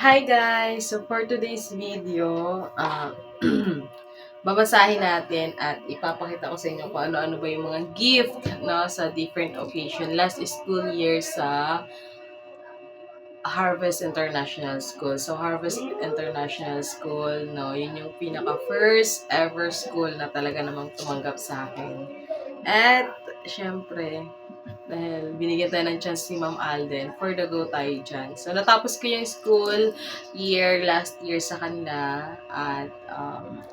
Hi guys! So for today's video, babasahin natin at ipapakita ko sa inyo kung ano-ano ba yung mga gift no, sa different occasion. Last school year sa Harvest International School. So Harvest International School, no, yun yung pinaka first ever school na talaga namang tumanggap sa akin. At syempre, dahil binigyan tayo ng chance ni Ma'am Alden, for the go tayo dyan. So, natapos ko yung school year, last year sa kanila. At,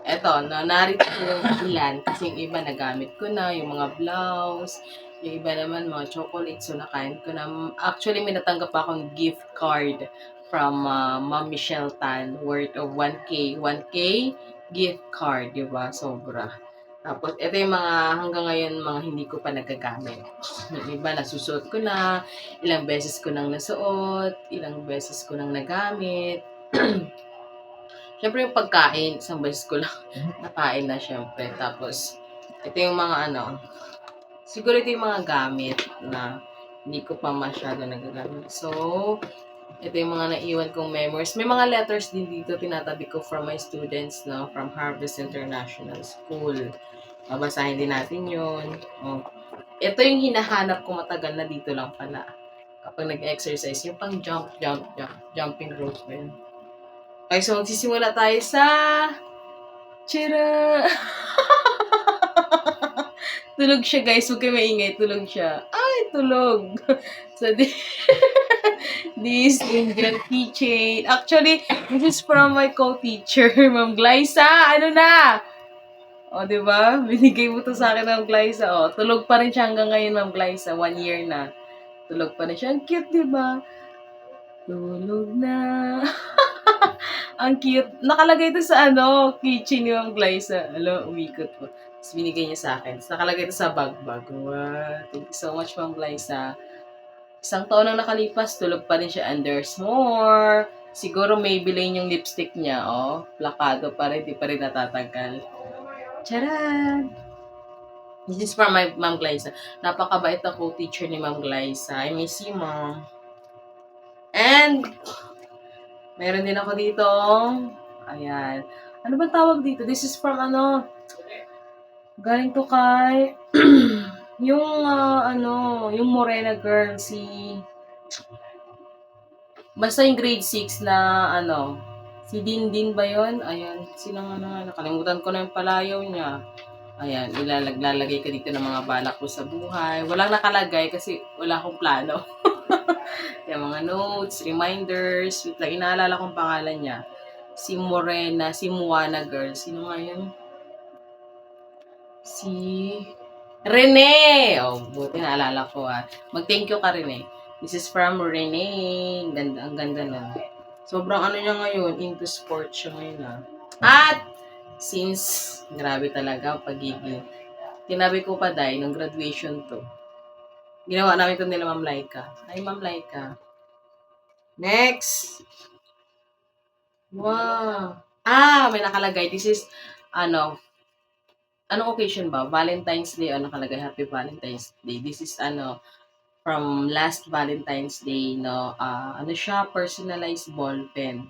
eto, narito ko yung ilan. Kasi yung iba nagamit ko na, yung mga blouse, yung iba naman mga chocolate, so nakain ko na. Actually, may natanggap akong gift card from Ma'am Michelle Tan, worth of 1K. 1K gift card, di ba? Sobra. Tapos, ito yung mga hanggang ngayon mga hindi ko pa nagagamit. Yung iba, nasusuot ko na, ilang beses ko nang nasuot, ilang beses ko nang nagamit. Siyempre yung pagkain, isang beses ko lang nakain na syempre. Tapos, ito yung mga siguro ito yung mga gamit na hindi ko pa masyado nagagamit. So, ito yung mga naiwan kong memories. May mga letters din dito tinatabi ko from my students, no, from Harvest International School. Babasahin din natin yun. Oh. Ito yung hinahanap ko matagal na dito lang pala. Kapag nag-exercise, yung pang jumping rope ba yun? Okay, so magsisimula tayo sa... Tira! Tulog siya guys, huwag kayo maingay, tulog siya. Ay, tulog! So, this Indian keychain. Actually, this is from my co-teacher, Ma'am Glyza. Ano na? O, di ba? Binigay mo to sa akin ng Glyza. O, tulog pa rin siya hanggang ngayon, Ma'am Glyza. 1 year na. Tulog pa rin siya. Ang cute, di ba? Tulog na. Ang cute. Nakalagay ito sa keychain ni Ma'am Glyza. Umikot po. Tapos binigay niya sa akin. Tapos nakalagay ito sa bag. Wow. Thank you so much, Ma'am Glyza. Isang taon nang nakalipas, tulog pa rin siya. And there's more. Siguro may bilhin yung lipstick niya. Oh, plakado pa rin. Di pa rin natatagal. Charan! This is from my Ma'am Glyza. Napakabait ako teacher ni Ma'am Glyza. I miss you, Ma'am. And, meron din ako dito. Ayan. Ano ba tawag dito? This is from galing to kay, yung yung Morena girl, basta yung grade 6 na si Dindin ba yun? Ayan. Silang nakalimutan ko na yung palayaw niya. Ayan, ilalagay ka dito ng mga balak ko sa buhay. Walang nakalagay kasi wala akong plano. Yung mga notes, reminders, wait lang, inaalala kong pangalan niya. Si Morena, si Moana girl. Sino nga yun? Si Rene! Oh, buti naalala ko Mag-thank you ka, Rene. This is from Rene. Ang ganda na. Sobrang niya ngayon, into sports siya ngayon At, since, grabe talaga pagiging, tinabi ko pa dahil nung graduation to. Ginawa namin ito nila Ma'am Laika. Hi, Ma'am Laika. Next! Wow! May nakalagay. This is, anong occasion ba? Valentine's Day. Nakalagay, Happy Valentine's Day. This is, from last Valentine's Day, no? Siya, personalized ball pen.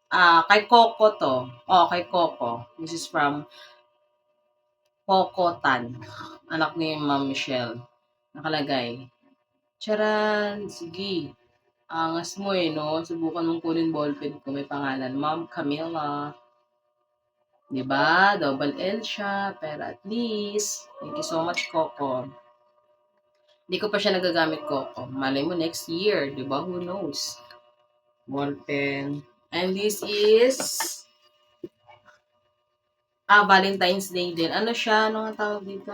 Kay Coco to. Kay Coco. This is from Coco Tan. Anak ni Ma'am Michelle. Nakalagay. Charan! Sige. Angas mo no? Subukan mong kunin ballpen ko. May pangalan. Ma'am Camila. Diba? Double L siya. Pero at least, thank you so much, Coco. Hindi ko pa siya nagagamit, Coco. Malay mo next year. Diba? Who knows? Ballpen. And this is Valentine's Day din. Ano siya? Ano nga tawag dito?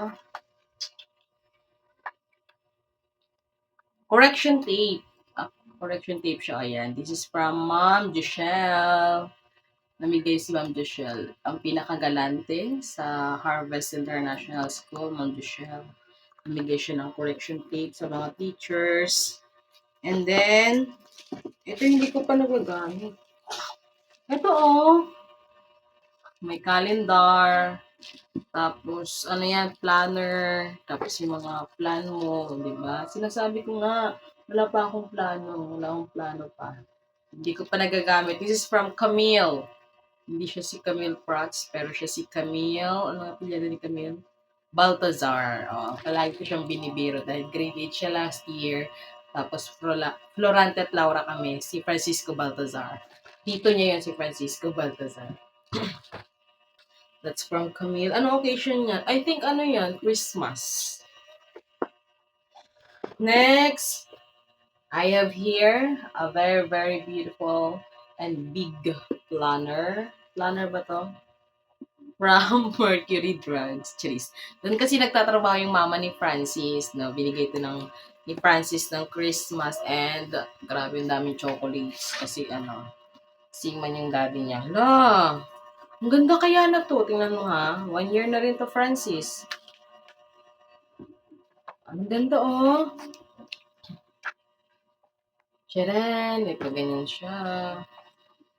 Correction tape. Correction tape siya. Ayan. This is from Ma'am Joshelle. Namigay si Ma'am Joshelle. Ang pinakagalante sa Harvest International School, Ma'am Joshelle. Namigay siya ng correction tape sa mga teachers. And then, ito hindi ko pa nagagamit. Ito may calendar. Tapos, planner. Tapos yung mga plan mo, di ba? Sinasabi ko nga, wala pa akong plano. Wala akong plano pa. Hindi ko pa nagagamit. This is from Camille. Hindi siya si Camille Prats, pero siya si Camille. Ano nga apelyido ni Camille? Baltazar. Oh, palagi ko siyang binibiro dahil grade 8 siya last year. Tapos Florante at Laura kami. Si Francisco Baltazar. Tito niya yun si Francisco Baltazar. That's from Camille. Ano occasion yan? I think ano yan? Christmas. Next, I have here a very, very beautiful and big planner. Planner ba to? From Mercury Drugs. Charis. Doon kasi nagtatrabaho yung mama ni Francis. No? Binigay ito ni Francis ng Christmas and grabe yung daming chocolates. Kasi singman yung daddy niya. Hala! Ang ganda kaya na to. Tingnan mo ha. 1 year na rin to, Francis. Ang ganda oh. Charan! Ito ganyan siya.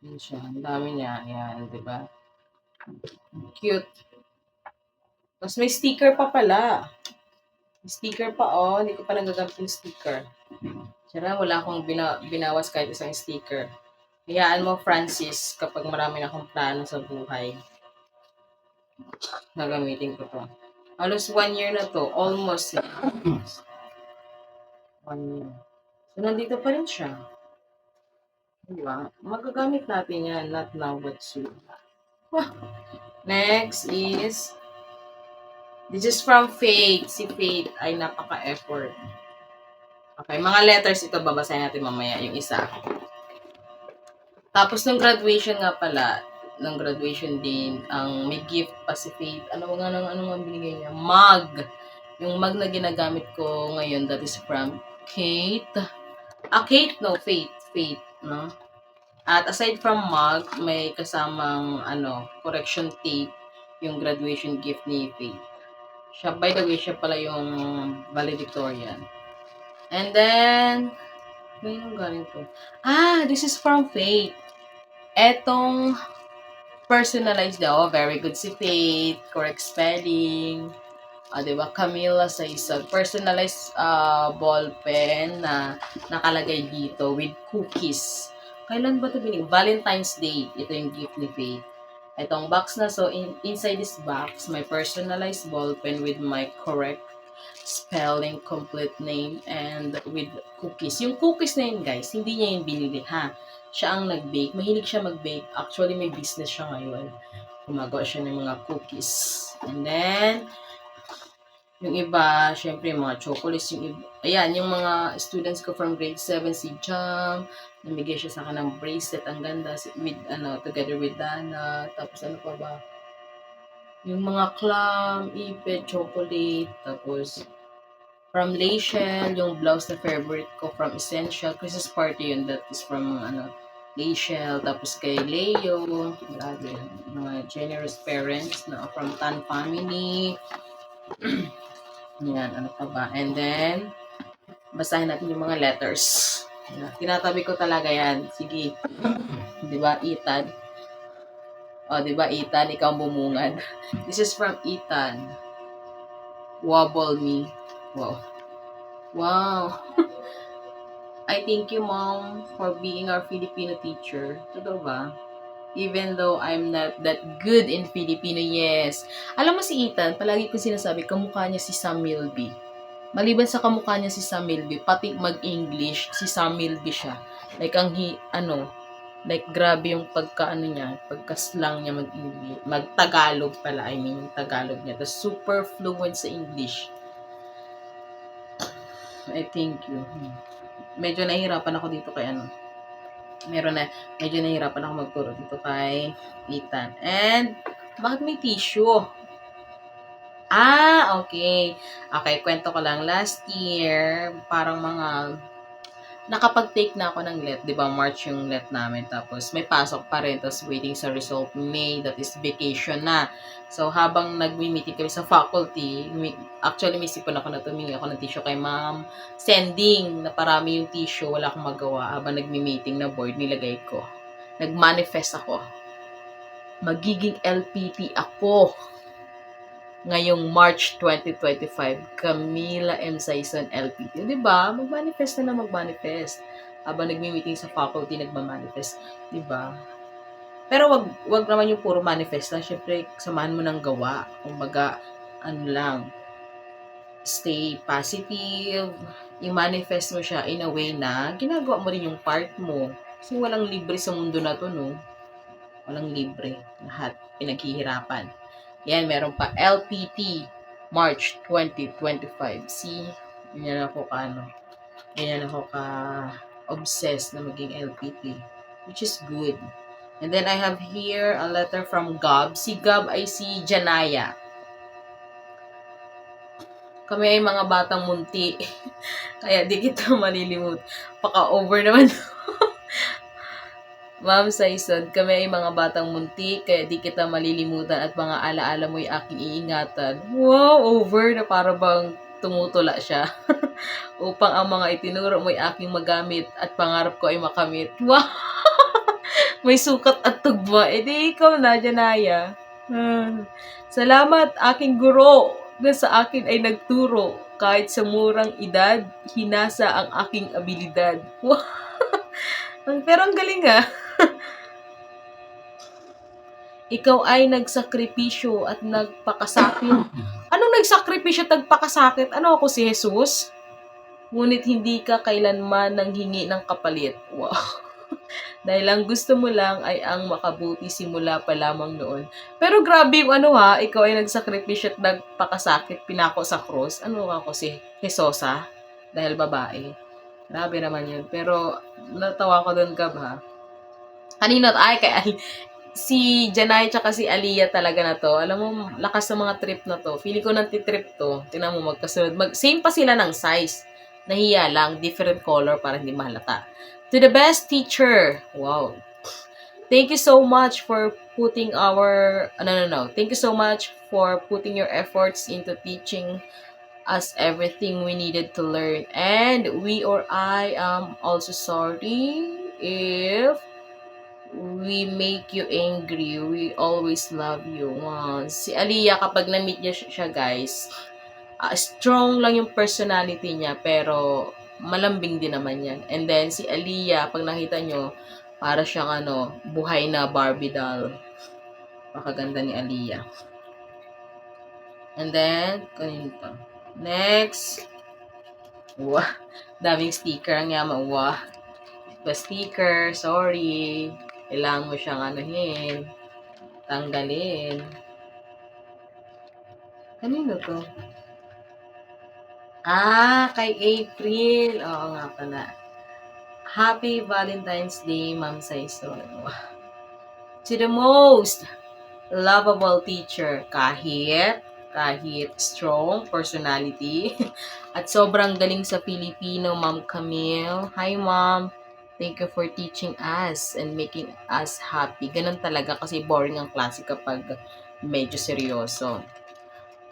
Yan siya. Ang dami niya. Ayan, di ba? Cute. Tapos may sticker pa pala. May sticker pa oh. Hindi ko pa nagagamit yung sticker. Charan, wala akong binawas kahit isang sticker. Hayaan mo, Francis, kapag marami na akong plano sa buhay, nagamitin ko to. Halos 1 year na to. Almost. 1 year. So, nandito pa rin siya. Diba? Magagamit natin yan. Not now, but soon. Next is, this is from Faith. Si Faith ay napaka-effort. Okay, mga letters ito, babasahin natin mamaya yung isa. Tapos, nung graduation nga pala, ng graduation din, ang may gift pa si Faith. Ano nga binigay niya? Mug. Yung mug na ginagamit ko ngayon, that is from Kate. Kate, no, Faith. Faith, no? At aside from mug, may kasamang, correction tape, yung graduation gift ni Faith. Siya, by the way, siya pala yung valedictorian. And then, yung galing to? This is from Faith. Etong personalized daw, very good si Faith, correct spelling. Diba? Camila Saisag, personalized ball pen na nakalagay dito with cookies. Kailan ba ito binigay? Valentine's Day. Ito yung gift ni Faith. Itong box na, so inside this box, my personalized ball pen with my correct spelling, complete name, and with cookies. Yung cookies na yun, guys, hindi niya yung binili, ha? Siya ang nag-bake. Mahilig siya mag-bake. Actually, may business siya ngayon. Gumagawa siya ng mga cookies. And then, yung iba, syempre, yung mga chocolates, yung iba. Ayan, yung mga students ko from grade 7, si Jam, namigay siya sa akin ng bracelet, ang ganda, with, together with Dana. Tapos, ano pa ba? Yung mga clam, ipet, chocolate, tapos, from Lachelle, yung blouse na favorite ko from Essential. Christmas party yun. That is from, Lachelle. Tapos kay Leo. Grabe. Mga generous parents na from Tan family. Yan. Ano pa ba? And then, basahin natin yung mga letters. Yan. Tinatabi ko talaga yan. Sige. Diba, Ethan? Diba, Ethan? Ikaw ang bumungad. This is from Ethan. Wobble me. Wow. Wow. I thank you, Mom, for being our Filipino teacher. Totoo ba? Even though I'm not that good in Filipino, yes. Alam mo si Ethan, palagi ko sinasabi, kamukha niya si Sam Milby. Maliban sa kamukha niya si Sam Milby, pati mag-English, si Sam Milby siya. Like, like, grabe yung niya, pagka-slang niya mag-English. Mag-Tagalog pala, yung Tagalog niya. Tapos super fluent sa English. I thank you. Medyo nahihirapan ako dito kay medyo nahihirapan ako magturo dito kay Ethan. And, bakit may tissue? Okay. Okay, kwento ko lang. Last year, parang nakapag-take na ako ng let, di ba? March yung let namin. Tapos, may pasok pa rin. Tapos, waiting sa result May. That is vacation na. So, habang nagmi-meeting kami sa faculty, actually, may sipon ako na tumingi ako ng tissue kay ma'am. Sending, na parami yung tissue, wala akong magawa. Habang nagmi-meeting na board, nilagay ko. Nag-manifest ako. Magiging LPT ako. Ngayong March 2025, Camila M. Saison LPT. Diba? Mag-manifest na mag-manifest. habang nagmi-meeting sa faculty, nagma-manifest. Diba? Pero wag naman yung puro manifest lang. Siyempre, samahan mo ng gawa. Kumbaga, ano lang, stay positive. I-manifest mo siya in a way na ginagawa mo rin yung part mo. Kasi walang libre sa mundo na to, no? Walang libre. Lahat pinaghihirapan. Yan, meron pa LPT, March 2025. See, ganyan ako obsessed na maging LPT, which is good. And then I have here a letter from Gab. Si Gab ay si Janaya. Kami ay mga batang munti. Kaya di kita malilimut. Paka-over naman. Ma'am Saison, kami ay mga batang munti, kaya di kita malilimutan at mga alaala mo'y aking iingatan. Wow, over na para bang tumutula siya. Upang ang mga itinuro mo'y aking magamit at pangarap ko ay makamit. Wow! May sukat at tugma. E di ikaw na, Janaya. Salamat, aking guro, na sa akin ay nagturo. Kahit sa murang edad, hinasa ang aking abilidad. Wow! Pero ang galing ah. Ikaw ay nagsakripisyo at nagpakasakit. Anong nagsakripisyo at nagpakasakit? Ano ako, si Jesus? Ngunit hindi ka kailanman nanghingi ng kapalit. Wow. Dahil ang gusto mo lang ay ang makabuti simula pa lamang noon. Pero grabe yung ikaw ay nagsakripisyo at nagpakasakit, pinako sa cross. Ano ako, si Jesosa? Dahil babae. Grabe naman yun. Pero natawa ko doon, Gab, ha? Kanina, si Janay tsaka si Aliyah talaga na to. Alam mo, lakas ng mga trip na to. Feeling ko nanti-trip to. Tingnan mo, magkasunod. Same pa sila ng size. Nahiya lang, different color para hindi mahalata. To the best teacher. Wow. Thank you so much for putting Thank you so much for putting your efforts into teaching us everything we needed to learn. And I am also sorry if we make you angry. We always love you. Si Aliyah, kapag na-meet niya siya, guys, strong lang yung personality niya, pero malambing din naman yan. And then, si Aliyah, pag nakita nyo, para siyang buhay na Barbie doll. Pakaganda ni Aliyah. And then, kanino to? Next. Wow. Daming sticker ang yaman. Wow. Sticker, sorry. Kailangan mo siyang tanggalin. Kanino to? Kay April. Oo nga pala. Happy Valentine's Day, Ma'am Saison. To the most lovable teacher, kahit strong personality at sobrang galing sa Filipino, Ma'am Camille. Hi, Ma'am. Thank you for teaching us and making us happy. Ganun talaga kasi boring ang klase kapag medyo seryoso.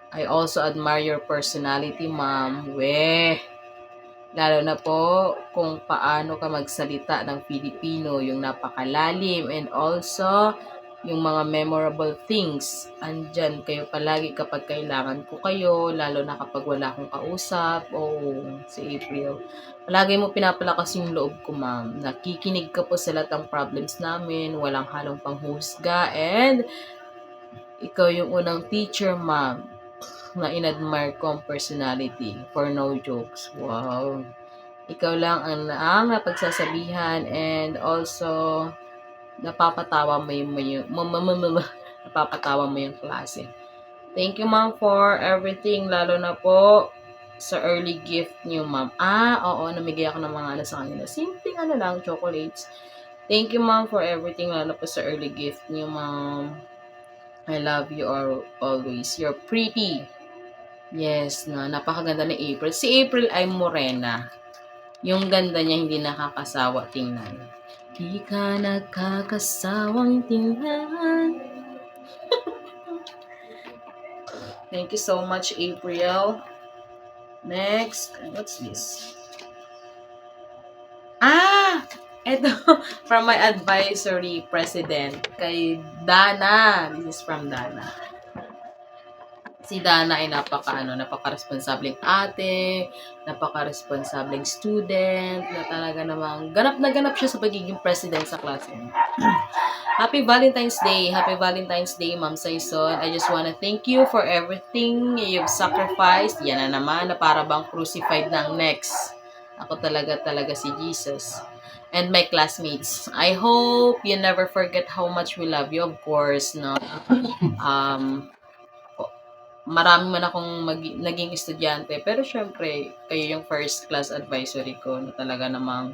I also admire your personality, Ma'am. Lalo na po kung paano ka magsalita ng Filipino, yung napakalalim, and also yung mga memorable things. Andyan kayo palagi kapag kailangan ko kayo, lalo na kapag wala akong kausap. Si April. Palagi mo pinapalakas yung loob ko, ma'am. Nakikinig ka po sa lahat ng problems namin, walang halong panghusga, and ikaw yung unang teacher, ma'am, na inadmire ko ang personality. For no jokes. Wow. Ikaw lang ang napagsasabihan, and also napapatawa mo yung klase. Thank you, ma'am, for everything, lalo na po sa early gift niyo, ma'am. Oo, namigay ako ng mga sa kanila. Simpleng lang, chocolates. Thank you, ma'am, for everything, lalo po sa early gift niyo, ma'am. I love you always. You're pretty. Yes, napakaganda ni April. Si April ay morena. Yung ganda niya hindi nakakasawa tingnan. Di ka nagkakasawang tingnan. Thank you so much, April. Next. What's this? Ito. From my advisory president kay Dana. This is from Dana. Si Dana ay napaka-responsableng ate, napaka-responsableng student, na talaga namang ganap na ganap siya sa pagiging president sa klase. Happy Valentine's Day! Happy Valentine's Day, Ma'am Saison. I just wanna thank you for everything you've sacrificed. Yan na naman, na para bang crucified ng next. Ako talaga si Jesus. And my classmates, I hope you never forget how much we love you, of course, no? Marami man akong naging estudyante, pero syempre, kayo yung first class advisory ko na talaga namang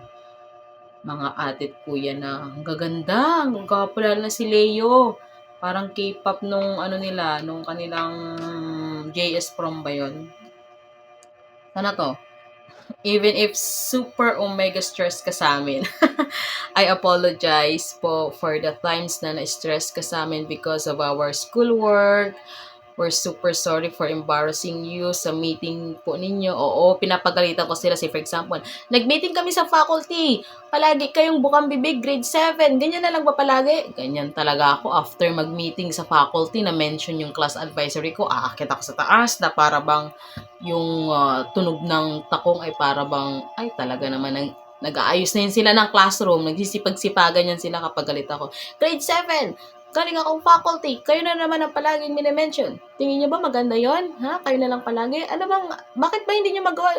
mga atit kuya na ang gaganda, ang gwapo, lalo na si Leo. Parang K-pop nung ano nila, nung kanilang JS prom ba yun? Sana to? Even if super omega stress ka sa amin, I apologize po for the times na na-stress ka sa amin because of our schoolwork. We're super sorry for embarrassing you sa meeting po ninyo. Oo, pinapagalitan ko sila. Say, for example, nag-meeting kami sa faculty. Palagi kayong bukang bibig, grade 7. Ganyan na lang ba palagi? Ganyan talaga ako. After mag-meeting sa faculty, na-mention yung class advisory ko, aakit ako sa taas na para bang yung tunog ng takong ay para bang, ay talaga naman, nag-aayos na yun sila ng classroom. Nagsisipag-sipagan yan sila kapag galit ako. Grade 7! Galing akong faculty, kayo na naman ang palaging minimension. Tingin niyo ba maganda yon? Ha? Kayo na lang palagi? Ano bang, bakit ba hindi niyo magawa?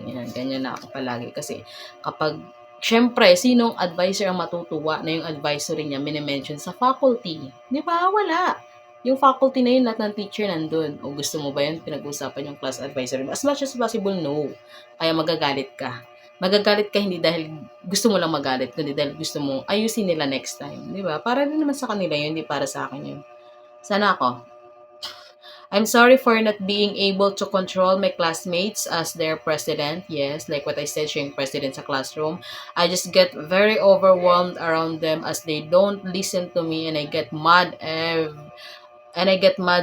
Yan, ganyan na ako palagi. Kasi kapag, syempre, sinong advisor ang matutuwa na yung advisory niya minimension sa faculty? Di ba? Wala. Yung faculty na yun, lahat ng teacher nandun. O gusto mo ba yun? Pinag-usapan yung class advisory. As much as possible, no. Kaya magagalit ka. Magagalit ka hindi dahil gusto mo lang magalit, kundi dahil gusto mo ayusin nila next time. Di ba? Para din naman sa kanila yun, hindi para sa akin yun. Sana ako. I'm sorry for not being able to control my classmates as their president. Yes, like what I said, siya yung president sa classroom. I just get very overwhelmed around them as they don't listen to me and I get mad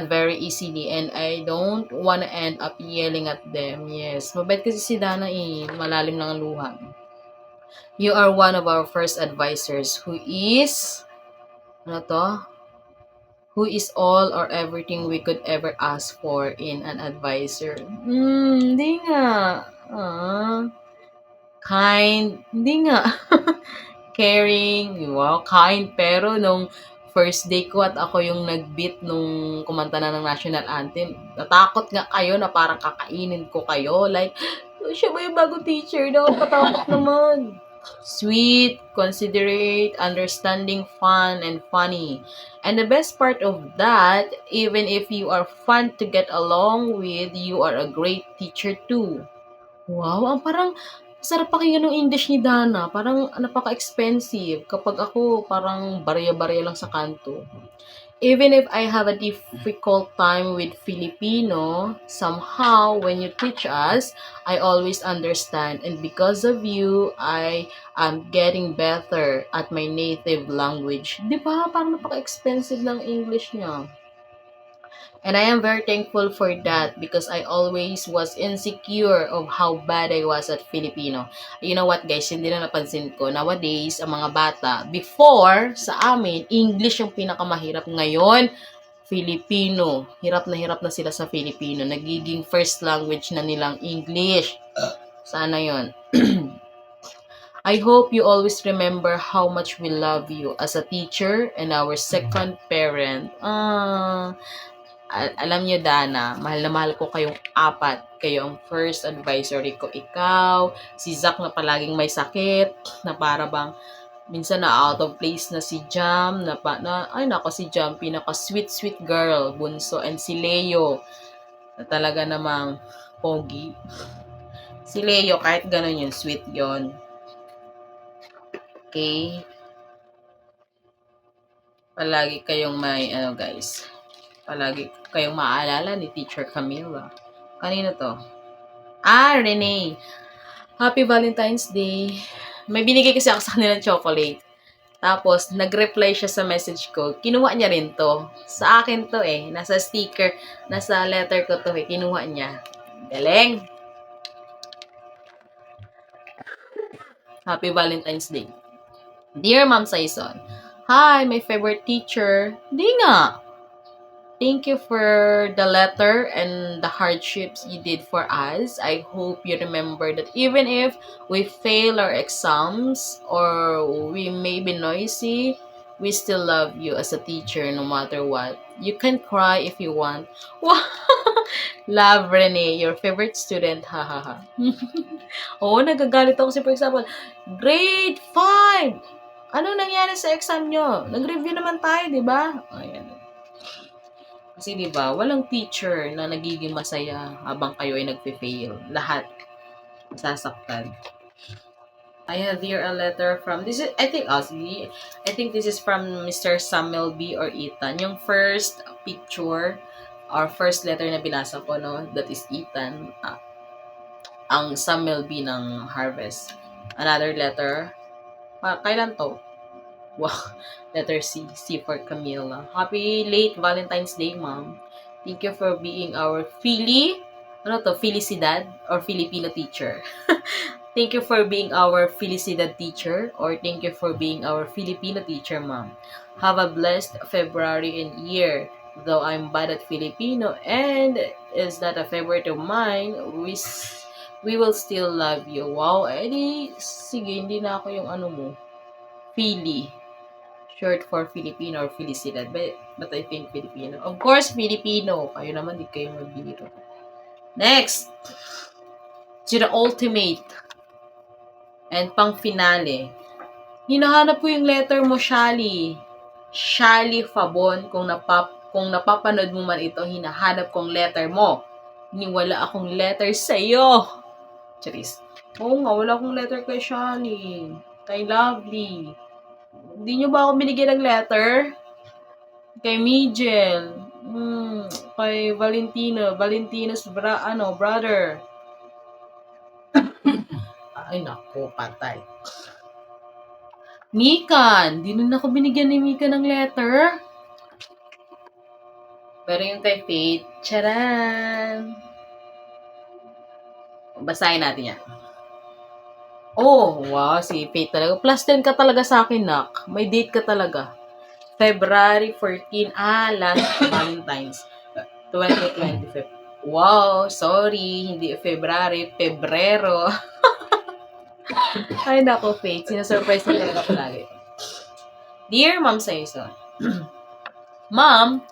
very easily and I don't wanna end up yelling at them. Yes, mabait kasi si Dana malalim lang ang luha. You are one of our first advisors who is, who is all or everything we could ever ask for in an advisor. Hindi nga. Kind, hindi nga. Caring, wow, kind. Pero nung first day ko at ako yung nag-beat nung kumanta na ng national anthem, natakot nga kayo na parang kakainin ko kayo. Like, siya ba yung bagong teacher? Nakakatakot naman. Sweet, considerate, understanding, fun, and funny. And the best part of that, even if you are fun to get along with, you are a great teacher too. Wow, ang parang sarap pakinggan ng English ni Dana. Parang napaka-expensive. Kapag ako, parang barya-barya lang sa kanto. Even if I have a difficult time with Filipino, somehow when you teach us, I always understand. And because of you, I am getting better at my native language. Di ba? Parang napaka-expensive ng English niya. And I am very thankful for that because I always was insecure of how bad I was at Filipino. You know what guys, hindi na napansin ko. Nowadays, ang mga bata, before, sa amin, English yung pinakamahirap. Ngayon, Filipino. Hirap na sila sa Filipino. Nagiging first language na nilang English. Sana yon. I hope you always remember how much we love you as a teacher and our second parent. Alam niyo Dana, mahal na mahal ko kayong apat. Kayo ang first advisory ko. Ikaw, si Zach na palaging may sakit, na para bang minsan na out of place na si Jam, si Jam, pinaka sweet girl, bunso, and si Leo, na talaga namang pogi. Si Leo, kahit ganun yun, sweet yon. Okay? Palagi kayong may, guys, palagi kayong maalala ni Teacher Camila. Kanino to? Renee. Happy Valentine's Day. May binigay kasi ako sa kanila chocolate. Tapos, nag-reply siya sa message ko. Kinuha niya rin to. Sa akin to eh. Nasa sticker, nasa letter ko to eh. Kinuha niya. Galing. Happy Valentine's Day. Dear Ma'am Saison, hi, my favorite teacher. Di nga. Thank you for the letter and the hardships you did for us. I hope you remember that even if we fail our exams or we may be noisy, we still love you as a teacher no matter what. You can cry if you want. Love, Renee, your favorite student. Ha ha ha. Oo, nagagalit ako kasi for example, grade 5. Ano nangyari sa exam nyo? Nag-review naman tayo, di ba? Ayan. Kasi 'di ba, walang teacher na nagiging masaya habang kayo ay nagfe-fail. Lahat sasaktan. I have here a letter from this is I think this is from Mr. Samuel B or Ethan. Yung first picture or first letter na binasa ko, no, that is Ethan. Ang Samuel B ng Harvest. Another letter. Kailan to? Wow. Letter C. C for Camila. Happy late Valentine's Day, Mom. Thank you for being our Felicidad or Filipino teacher. Thank you for being our Felicidad teacher or thank you for being our Filipino teacher, Mom. Have a blessed February and year. Though I'm bad at Filipino and is not a favorite of mine, we will still love you. Wow, edi, sige, hindi na ako yung ano mo. Fili. Short for Filipino or Felicidad. But I think Filipino. Of course, Filipino. Kayo naman, di kayo magbiro. Next! To the ultimate. And pang finale. Hinahanap ko yung letter mo, Shali. Shali Fabon. Kung napapanood mo man ito, hinahanap kong letter mo. Wala akong letter sa'yo. Charis. Oo nga, wala akong letter kay Shali. Kay Lovely. Hindi nyo ba ako binigyan ng letter? Kay Mijel. Kay Valentino's brother. Ay, naku, patay. Mikan. Di nun ako binigyan ni Mika ng letter. Pero yung kay Faith, charan. Basahin natin yan. Oh, wow, si Faith talaga. Plus 10 ka talaga sa akin, nak. May date ka talaga. February 14. Last Valentine's. 2025. Wow, sorry. Hindi February. Pebrero. Ay, nako, Faith. Sinasurprise na talaga palagi. Dear Ma'am Saison. Ma'am,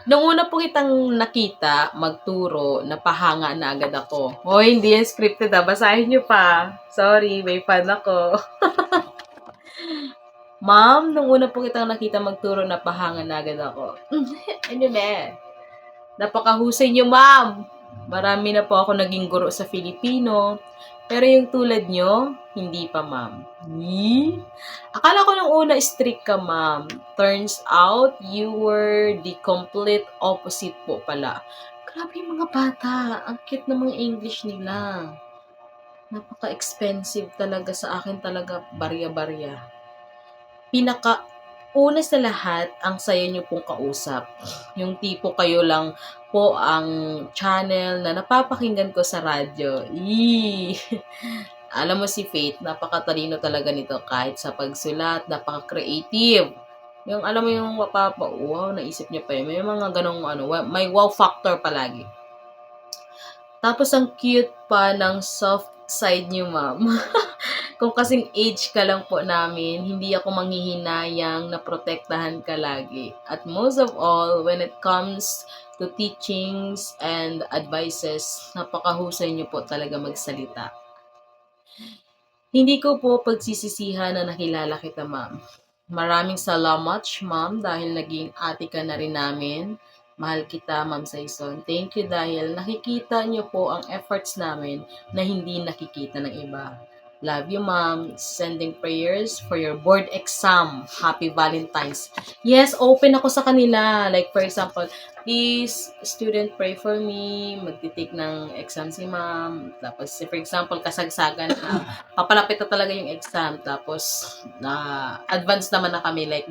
nung una po kitang nakita, magturo, napahanga na agad ako. Hoy, hindi yan scripted basahin niyo pa. Sorry, may fan ako. Ma'am, nung una po kitang nakita magturo, napahanga na agad ako. Ano na? Napakahusay niyo, ma'am. Marami na po ako naging guro sa Filipino. Pero yung tulad nyo, hindi pa, ma'am. Akala ko nung una strict ka, ma'am. Turns out, you were the complete opposite po pala. Grabe yung mga bata. Ang cute ng mga English nila. Napaka-expensive talaga sa akin talaga. Barya-barya. Una sa lahat, ang saya nyo pong kausap. Yung tipo kayo lang po ang channel na napapakinggan ko sa radyo. Alam mo si Faith, napakatalino talaga nito kahit sa pagsulat, napaka-creative. Yung alam mo yung wow, naisip niya pa yun. May mga ganong may wow factor palagi. Tapos ang cute pa ng soft side niyo, ma'am. Kung kasing age ka lang po namin, hindi ako manghihinayang na protektahan ka lagi. At most of all, when it comes to teachings and advices, napakahusay niyo po talaga magsalita. Hindi ko po pagsisisihan na nakilala kita, ma'am. Maraming salamat, ma'am, dahil naging ate ka na rin namin. Mahal kita, Ma'am Saison. Thank you dahil nakikita niyo po ang efforts namin na hindi nakikita ng iba. Love you, Ma'am. Sending prayers for your board exam. Happy Valentine's. Yes, open ako sa kanila. Like, for example, please, student, pray for me. Magtitake ng exam si Ma'am. Tapos, for example, kasagsagan na papalapit na talaga yung exam. Tapos, advance naman na kami. Like,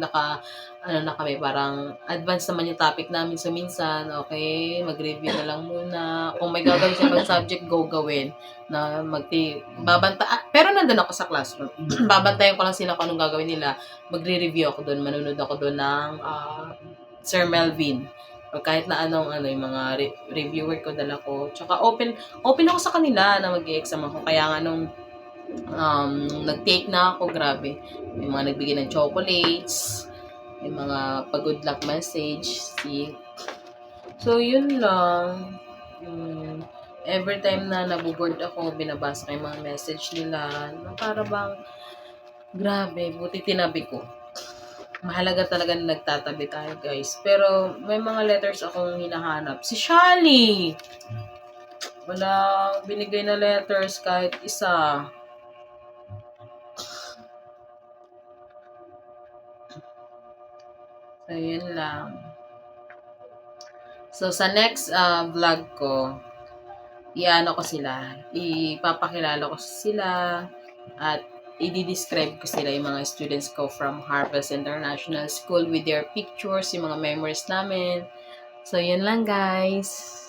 parang advance naman yung topic namin. So, minsan, okay, mag-review na lang muna. Kung may gagawin sa mag-subject, gawin. Na pero nandun ako sa classroom. Babantayan ko lang sila kung anong gagawin nila. Magre-review ako doon. Manunod ako doon ng Sir Melvin. O kahit na anong yung mga reviewer ko, dala ko. Tsaka open ako sa kanila na mag-exam ako. Kaya nga nung nag-take na ako, grabe. May mga nagbigay ng chocolates, may mga pag-good luck message, see. So, yun lang. Every time na nabuboard ako, binabasa ko yung mga message nila. Para bang, grabe, buti tinabi ko. Mahalaga talaga na nagtatabi tayo, guys. Pero, may mga letters akong hinahanap. Si Shali! Wala binigay na letters kahit isa. So, yun lang. So, sa next vlog ko, iano ko sila. Ipapakilala ko sila at i-describe ko sila yung mga students ko from Harvest International School with their pictures, yung mga memories namin. So, yun lang guys.